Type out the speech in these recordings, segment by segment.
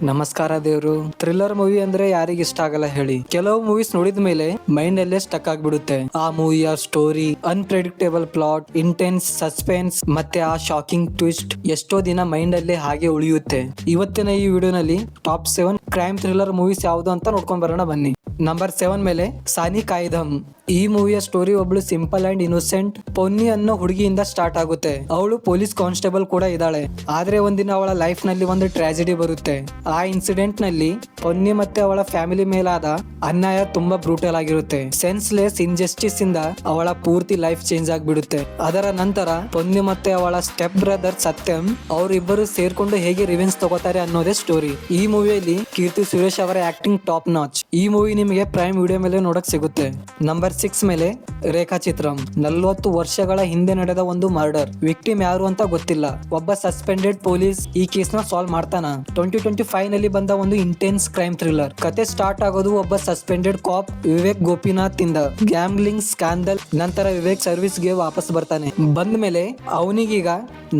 ನಮಸ್ಕಾರ ದೇವ್ರು. Thriller movie ಅಂದ್ರೆ ಯಾರಿಗ ಇಷ್ಟ ಆಗಲ್ಲ ಹೇಳಿ. ಕೆಲವು ಮೂವೀಸ್ ನೋಡಿದ ಮೇಲೆ ಮೈಂಡ್ ಅಲ್ಲೇ ಸ್ಟಕ್ ಆಗ್ಬಿಡುತ್ತೆ. ಆ ಮೂವಿಯ story, unpredictable plot, intense suspense ಮತ್ತೆ ಆ ಶಾಕಿಂಗ್ ಟ್ವಿಸ್ಟ್ ಎಷ್ಟೋ ದಿನ ಮೈಂಡ್ ಅಲ್ಲೇ ಹಾಗೆ ಉಳಿಯುತ್ತೆ. ಇವತ್ತಿನ ಈ ವಿಡಿಯೋನಲ್ಲಿ ಟಾಪ್ 7 ಕ್ರೈಮ್ ಥ್ರಿಲ್ಲರ್ ಮೂವೀಸ್ ಯಾವುದು ಅಂತ ನೋಡ್ಕೊಂಡ್ ಬರೋಣ ಬನ್ನಿ. ನಂಬರ್ 7 ಮೇಲೆ ಸಾನಿ ಕಾಯ್ದಮ್. ಈ ಮೂವಿಯ ಸ್ಟೋರಿ ಒಬ್ಳು ಸಿಂಪಲ್ ಅಂಡ್ ಇನ್ನೋಸೆಂಟ್ ಪೊನ್ನಿ ಅನ್ನೋ ಹುಡುಗಿಯಿಂದ ಸ್ಟಾರ್ಟ್ ಆಗುತ್ತೆ. ಅವಳು ಪೊಲೀಸ್ ಕಾನ್ಸ್ಟೇಬಲ್ ಕೂಡ ಇದ್ದಾಳೆ. ಆದ್ರೆ ಒಂದಿನ ಅವಳ ಲೈಫ್ ನಲ್ಲಿ ಒಂದು ಟ್ರಾಜಿಡಿ ಬರುತ್ತೆ. ಆ ಇನ್ಸಿಡೆಂಟ್ ನಲ್ಲಿ ಪೊನ್ನಿ ಮತ್ತೆ ಅವಳ ಫ್ಯಾಮಿಲಿ ಮೇಲಾದ ಅನ್ಯಾಯ ತುಂಬಾ ಬ್ರೂಟಲ್ ಆಗಿರುತ್ತೆ. ಸೆನ್ಸ್ಲೆಸ್ ಇಂಜಸ್ಟಿಸ್ ಇಂದ ಅವಳ ಪೂರ್ತಿ ಲೈಫ್ ಚೇಂಜ್ ಆಗ್ಬಿಡುತ್ತೆ. ಅದರ ನಂತರ ಪೊನ್ನಿ ಮತ್ತೆ ಅವಳ ಸ್ಟೆಪ್ ಬ್ರದರ್ ಸತ್ಯಂ ಅವರಿಬ್ಬರು ಸೇರ್ಕೊಂಡು ಹೇಗೆ ರಿವೆಂಜ್ ತಗೋತಾರೆ ಅನ್ನೋದೇ ಸ್ಟೋರಿ. ಈ ಮೂವಿಯಲ್ಲಿ ಕೀರ್ತಿ ಸುರೇಶ್ ಅವರ ಆಕ್ಟಿಂಗ್ ಟಾಪ್ ನಾಚ್. ಈ ಮೂವಿ ನಿಮಗೆ ಪ್ರೈಮ್ ವಿಡಿಯೋ ಮೇಲೆ ನೋಡಕ್ ಸಿಗುತ್ತೆ. ನಂಬರ್ 6 ಮೇಲೆ ರೇಖಾಚಿತ್ರಂ. 40 ವರ್ಷಗಳ ಹಿಂದೆ ನಡೆದ ಒಂದು ಮರ್ಡರ್. ವಿಕ್ಟಿಮ್ ಯಾರು ಅಂತ ಗೊತ್ತಿಲ್ಲ. ಒಬ್ಬ ಸಸ್ಪೆಂಡೆಡ್ ಪೊಲೀಸ್ ಈ ಕೇಸ್ ನ ಸಾಲ್ವ್ ಮಾಡ್ತಾನ. 2025 ನಲ್ಲಿ ಬಂದ ಒಂದು ಇಂಟೆನ್ಸ್ ಕ್ರೈಮ್ ಥ್ರಿಲ್ಲರ್. ಕತೆ ಸ್ಟಾರ್ಟ್ ಆಗೋದು ಒಬ್ಬ ಸಸ್ಪೆಂಡೆಡ್ ಕಾಪ್ ವಿವೇಕ್ ಗೋಪಿನಾಥ್ ಇಂದ. ಗ್ಯಾಮ್ಲಿಂಗ್ ಸ್ಕ್ಯಾಂಡಲ್ ನಂತರ ವಿವೇಕ್ ಸರ್ವಿಸ್ ಗೆ ವಾಪಸ್ ಬರ್ತಾನೆ. ಬಂದ ಮೇಲೆ ಅವನಿಗೀಗ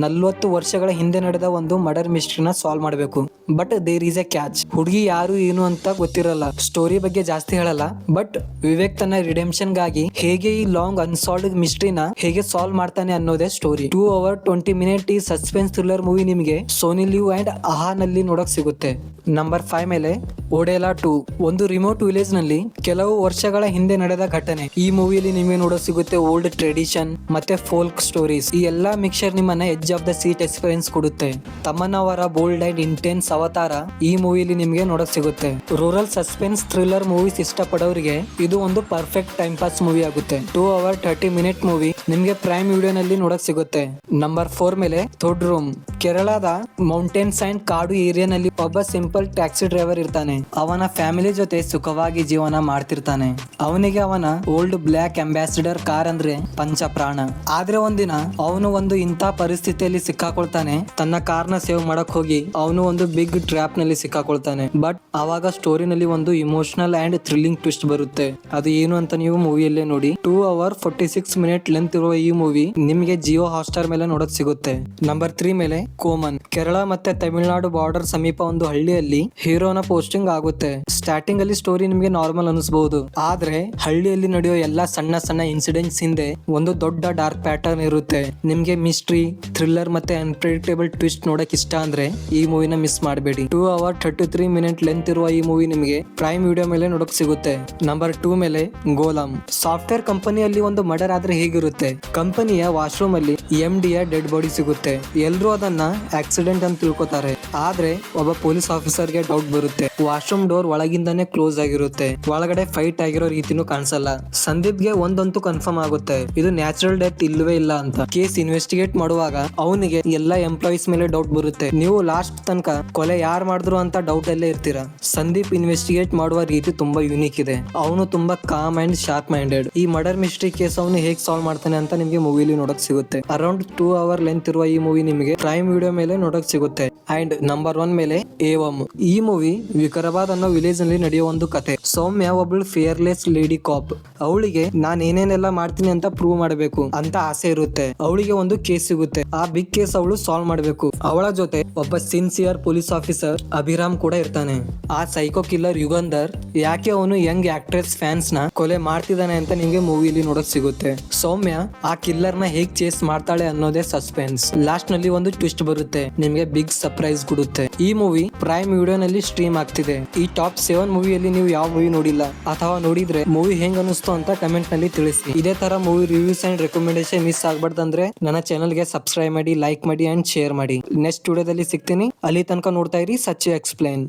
40 ವರ್ಷಗಳ ಹಿಂದೆ ನಡೆದ ಒಂದು ಮರ್ಡರ್ ಮಿಸ್ಟ್ರಿನ ಸಾಲ್ವ್ ಮಾಡಬೇಕು. But there is a catch. ಹುಡುಗಿ ಯಾರು ಏನು ಅಂತ ಗೊತ್ತಿರಲ್ಲ. ಸ್ಟೋರಿ ಬಗ್ಗೆ ಜಾಸ್ತಿ ಹೇಳಲ್ಲ. ಬಟ್ ವಿವೇಕ್ ತನ್ನ ರಿಡೆಂಪ್ಷನ್ ಗಾಗಿ ಹೇಗೆ ಈ ಲಾಂಗ್ ಅನ್ಸಾಲ್ವ್ಡ್ ಮಿಸ್ಟ್ರಿನ ಹೇಗೆ ಸಾಲ್ವ್ ಮಾಡ್ತಾನೆ ಅನ್ನೋದೇ ಸ್ಟೋರಿ. 2 hour 20 minute ಈ ಸಸ್ಪೆನ್ಸ್ ಥ್ರಿಲ್ಲರ್ ಮೂವಿ ನಿಮಗೆ ಸೋನಿ ಲಿವ್ ಅಂಡ್ ಆಹಾ ನಲ್ಲಿ ನೋಡಕ್ ಸಿಗುತ್ತೆ. ನಂಬರ್ 5 ಮೇಲೆ ಓಡೆಲಾ 2. ಒಂದು ರಿಮೋಟ್ ವಿಲೇಜ್ ನಲ್ಲಿ ಕೆಲವು ವರ್ಷಗಳ ಹಿಂದೆ ನಡೆದ ಘಟನೆ. ಈ ಮೂವಿಯಲ್ಲಿ ನಿಮಗೆ ನೋಡಕ್ ಸಿಗುತ್ತೆ ಓಲ್ಡ್ ಟ್ರೆಡಿಷನ್ ಮತ್ತೆ ಫೋಲ್ಕ್ ಸ್ಟೋರೀಸ್. ಈ ಎಲ್ಲಾ ಮಿಕ್ಸರ್ ನಿಮ್ಮನ್ನ edge of the seat experience ಕೊಡುತ್ತೆ. ತಮನ್ ಅವರ ಬೋಲ್ಡ್ ಅಂಡ್ ಇಂಟೆನ್ಸ್ ಅವತಾರ ಈ ಮೂವಿಯಲ್ಲಿ ನಿಮಗೆ ನೋಡಕ್ ಸಿಗುತ್ತೆ. ರೂರಲ್ ಸಸ್ಪೆನ್ಸ್ ಥ್ರಿಲ್ಲರ್ ಮೂವೀಸ್ ಇಷ್ಟಪಡೋರಿಗೆ ಇದು ಒಂದು ಪರ್ಫೆಕ್ಟ್ ಟೈಮ್ ಪಾಸ್ ಮೂವಿ ಆಗುತ್ತೆ. 2 hour 30 minute ಮೂವಿ ನಿಮ್ಗೆ ಪ್ರೈಮ್ ವಿಡಿಯೋ ನಲ್ಲಿ ನೋಡಕ್ ಸಿಗುತ್ತೆ. ನಂಬರ್ 4 ಮೇಲೆ ಥೋಡ್ ರೂಮ್. ಕೇರಳದ ಮೌಂಟೇನ್ಸ್ ಅಂಡ್ ಕಾಡು ಏರಿಯಾ ನಲ್ಲಿ ಒಬ್ಬ ಸಿಂಪಲ್ ಟ್ಯಾಕ್ಸಿ ಡ್ರೈವರ್ ಇರ್ತಾನೆ. ಅವನ ಫ್ಯಾಮಿಲಿ ಜೊತೆ ಸುಖವಾಗಿ ಜೀವನ ಮಾಡ್ತಿರ್ತಾನೆ. ಅವನಿಗೆ ಅವನ ಓಲ್ಡ್ ಬ್ಲ್ಯಾಕ್ ಅಂಬಾಸಿಡರ್ ಕಾರ್ ಅಂದ್ರೆ ಪಂಚಪ್ರಾಣ. ಆದ್ರೆ ಒಂದಿನ ಅವನು ಒಂದು ಇಂಥ ಪರಿಸ್ಥಿತಿಯಲ್ಲಿ ಸಿಕ್ಕಾಕೊಳ್ತಾನೆ. ತನ್ನ ಕಾರ್ನ ಸೇವ್ ಮಾಡಕ್ ಹೋಗಿ ಅವನು ಒಂದು ಬಿಗ್ ಟ್ರ್ಯಾಪ್ ನಲ್ಲಿ ಸಿಕ್ಕಾಕೊಳ್ತಾನೆ. ಬಟ್ ಅವಾಗ ಸ್ಟೋರಿನಲ್ಲಿ ಒಂದು ಇಮೋಷನಲ್ ಅಂಡ್ ಥ್ರಿಲ್ಲಿಂಗ್ ಟ್ವಿಸ್ಟ್ ಬರುತ್ತೆ. ಅದು ಏನು ಅಂತ ನೀವು ಮೂವಿಯಲ್ಲೇ ನೋಡಿ. 2 hour 46 minute ಲೆಂತ್ ಇರುವ ಈ ಮೂವಿ ನಿಮಗೆ ಜಿಯೋ ಹಾಟ್‌ಸ್ಟಾರ್ ಮೇಲೆ ನೋಡಕ್ ಸಿಗುತ್ತೆ. ನಂಬರ್ 3 ಮೇಲೆ ಕೋಮನ್. ಕೇರಳ ಮತ್ತೆ ತಮಿಳುನಾಡು ಬಾರ್ಡರ್ ಸಮೀಪ ಒಂದು ಹಳ್ಳಿಯಲ್ಲಿ ಹೀರೋನ ಪೋಸ್ಟಿಂಗ್ ಆಗುತ್ತೆ. ಸ್ಟಾರ್ಟಿಂಗ್ ಅಲ್ಲಿ ಸ್ಟೋರಿ ನಿಮಗೆ ನಾರ್ಮಲ್ ಅನಿಸಬಹುದು. ಆದ್ರೆ ಹಳ್ಳಿಯಲ್ಲಿ ನಡೆಯೋ ಎಲ್ಲಾ ಸಣ್ಣ ಸಣ್ಣ ಇನ್ಸಿಡೆಂಟ್ಸ್ ಹಿಂದೆ ಒಂದು ದೊಡ್ಡ ಡಾರ್ಕ್ ಪ್ಯಾಟರ್ನ್ ಇರುತ್ತೆ. ನಿಮ್ಗೆ ಮಿಸ್ಟ್ರಿ, ಥ್ರಿಲ್ಲರ್ ಮತ್ತೆ ಅನ್ಪ್ರೆಡಿಕ್ಟೇಬಲ್ ಟ್ವಿಸ್ಟ್ ನೋಡಕ್ ಇಷ್ಟ ಅಂದ್ರೆ ಈ ಮೂವಿನ ಮಿಸ್ ಮಾಡಬೇಡಿ. 2 hour 33 minute ಲೆಂತ್ ಇರುವ ಈ ಮೂವಿ ನಿಮಗೆ ಪ್ರೈಮ್ ವಿಡಿಯೋ ಮೇಲೆ ನೋಡಕ್ ಸಿಗುತ್ತೆ. ನಂಬರ್ 2 ಮೇಲೆ ಗೋಲಂ. ಸಾಫ್ಟ್ವೇರ್ ಕಂಪನಿಯಲ್ಲಿ ಒಂದು ಮರ್ಡರ್ ಆದ್ರೆ ಹೇಗಿರುತ್ತೆ. ಕಂಪನಿಯ ವಾಶ್ರೂಮ್ ಅಲ್ಲಿ MD ಯ ಡೆಡ್ ಬಾಡಿ ಸಿಗುತ್ತೆ. ಎಲ್ರು ಅದನ್ನ ಆಕ್ಸಿಡೆಂಟ್ ಅಂತ ತಿಳ್ಕೊತಾರೆ. ಆದ್ರೆ ಒಬ್ಬ ಪೊಲೀಸ್ ಆಫೀಸರ್ ಗೆ ಡೌಟ್ ಬರುತ್ತೆ. ವಾಶ್ರೂಮ್ ಡೋರ್ ಒಳಗಿಂದಾನೆ ಕ್ಲೋಸ್ ಆಗಿರುತ್ತೆ. ಒಳಗಡೆ ಫೈಟ್ ಆಗಿರೋ ರೀತಿನೂ ಕಾಣಿಸಲ್ಲ. ಸಂದೀಪ್ ಗೆ ಒಂದಂತೂ ಕನ್ಫರ್ಮ್ ಆಗುತ್ತೆ, ಇದು ನ್ಯಾಚುರಲ್ ಡೆತ್ ಇಲ್ವೇ ಇಲ್ಲ ಅಂತ. ಕೇಸ್ ಇನ್ವೆಸ್ಟಿಗೇಟ್ ಮಾಡುವಾಗ ಅವನಿಗೆ ಎಲ್ಲಾ ಎಂಪ್ಲಾಯೀಸ್ ಮೇಲೆ ಡೌಟ್ ಬರುತ್ತೆ. ನೀವು ಲಾಸ್ಟ್ ತನಕ ಕೊಲೆ ಯಾರು ಮಾಡಿದ್ರು ಅಂತ ಡೌಟ್ ಅಲ್ಲೇ ಇರ್ತೀರಾ. ಸಂದೀಪ್ ಇನ್ವೆಸ್ಟಿಗೇಟ್ ಮಾಡುವ ರೀತಿ ತುಂಬಾ ಯೂನಿಕ್ ಇದೆ. ಅವನು ತುಂಬಾ ಕಾಮ್ ಅಂಡ್ ಶಾರ್ಪ್ ಮೈಂಡೆಡ್. ಈ ಮರ್ಡರ್ ಮಿಸ್ಟ್ರಿ ಕೇಸ್ ಅವನು ಹೇಗೆ ಸಾಲ್ವ್ ಮಾಡ್ತಾನೆ ಅಂತ ನಿಮ್ಗೆ ಮೂವಿಲಿ ನೋಡಕ್ ಸಿಗುತ್ತೆ. ಅರೌಂಡ್ 2 hour ಲೆಂತ್ ಇರುವ ಈ ಮೂವಿ ನಿಮಗೆ ಪ್ರೈಮ್ ವಿಡಿಯೋ ಮೇಲೆ ನೋಡಕ್ ಸಿಗುತ್ತೆ. ಅಂಡ್ ನಂಬರ್ 1 ಮೇಲೆ ಏವಂ. ಈ ಮೂವಿ ವಿಕಾರಾಬಾದ್ ಅನ್ನೋ ವಿಲೇಜ್ ನಲ್ಲಿ ನಡೆಯೋ ಒಂದು ಕತೆ. ಸೌಮ್ಯ ಒಬ್ಳು ಫಿಯರ್ಲೆಸ್ ಲೇಡಿ ಕಾಪ್. ಅವಳಿಗೆ ನಾನ್ ಏನೇನೆಲ್ಲ ಮಾಡ್ತೀನಿ ಅಂತ ಪ್ರೂವ್ ಮಾಡಬೇಕು ಅಂತ ಆಸೆ ಇರುತ್ತೆ. ಅವಳಿಗೆ ಒಂದು ಕೇಸ್ ಸಿಗುತ್ತೆ. ಆ ಬಿಗ್ ಕೇಸ್ ಅವಳು ಸಾಲ್ವ್ ಮಾಡಬೇಕು. ಅವಳ ಜೊತೆ ಒಬ್ಬ ಸಿನ್ಸಿಯರ್ ಪೊಲೀಸ್ ಆಫೀಸರ್ ಅಭಿರಾಮ್ ಕೂಡ ಇರ್ತಾನೆ. ಆ ಸೈಕೋ ಕಿಲ್ಲರ್ ಯುಗಂಧರ್ ಯಾಕೆ ಅವನು ಯಂಗ್ ಆಕ್ಟ್ರೆಸ್ ಫ್ಯಾನ್ಸ್ ನ ಕೊಲೆ ಮಾಡ್ತಿದ್ದಾನೆ ಅಂತ ನಿಮ್ಗೆ ಮೂವಿಲಿ ನೋಡಕ್ ಸಿಗುತ್ತೆ. ಸೌಮ್ಯ ಆ ಕಿಲ್ಲರ್ ನ ಹೇಗ್ ಚೇಸ್ ಮಾಡ್ತಾಳೆ ಅನ್ನೋದೇ ಸಸ್ಪೆನ್ಸ್. ಲಾಸ್ಟ್ ನಲ್ಲಿ ಒಂದು ಟ್ವಿಸ್ಟ್ ಬರುತ್ತೆ, ನಿಮ್ಗೆ ಬಿಗ್ ಸರ್ಪ್ರೈಸ್ ಕೊಡುತ್ತೆ. ಈ ಮೂವಿ ಪ್ರೈಮ್ ವಿಡಿಯೋ ನಲ್ಲಿ ಸ್ಟ್ರೀಮ್ ಆಗ್ತಿದೆ. ಈ ಟಾಪ್ 7 ಮೂವಿಯಲ್ಲಿ ನೀವು ಯಾವ ಮೂವಿ ನೋಡಿಲ್ಲ ಅಥವಾ ನೋಡಿದ್ರೆ ಮೂವಿ ಹೆಂಗ್ ಅನಿಸ್ತು ಅಂತ ಕಮೆಂಟ್ ನಲ್ಲಿ ತಿಳಿಸಿ. ಇದೇ ತರ movie reviews and recommendation miss ಆಗ್ಬಾರ್ದಂದ್ರೆ ನನ್ನ ಚಾನಲ್ ಗೆ ಸಬ್ಸ್ಕ್ರೈಬ್ ಮಾಡಿ, ಲೈಕ್ ಮಾಡಿ ಅಂಡ್ ಶೇರ್ ಮಾಡಿ. ನೆಕ್ಸ್ಟ್ ವಿಡಿಯೋದಲ್ಲಿ ಸಿಗ್ತೀನಿ. ಅಲ್ಲಿ ತನಕ ನೋಡ್ತಾ ಇರಿ ಸಚ್ಚಿ ಎಕ್ಸ್ಪ್ಲೈನ್.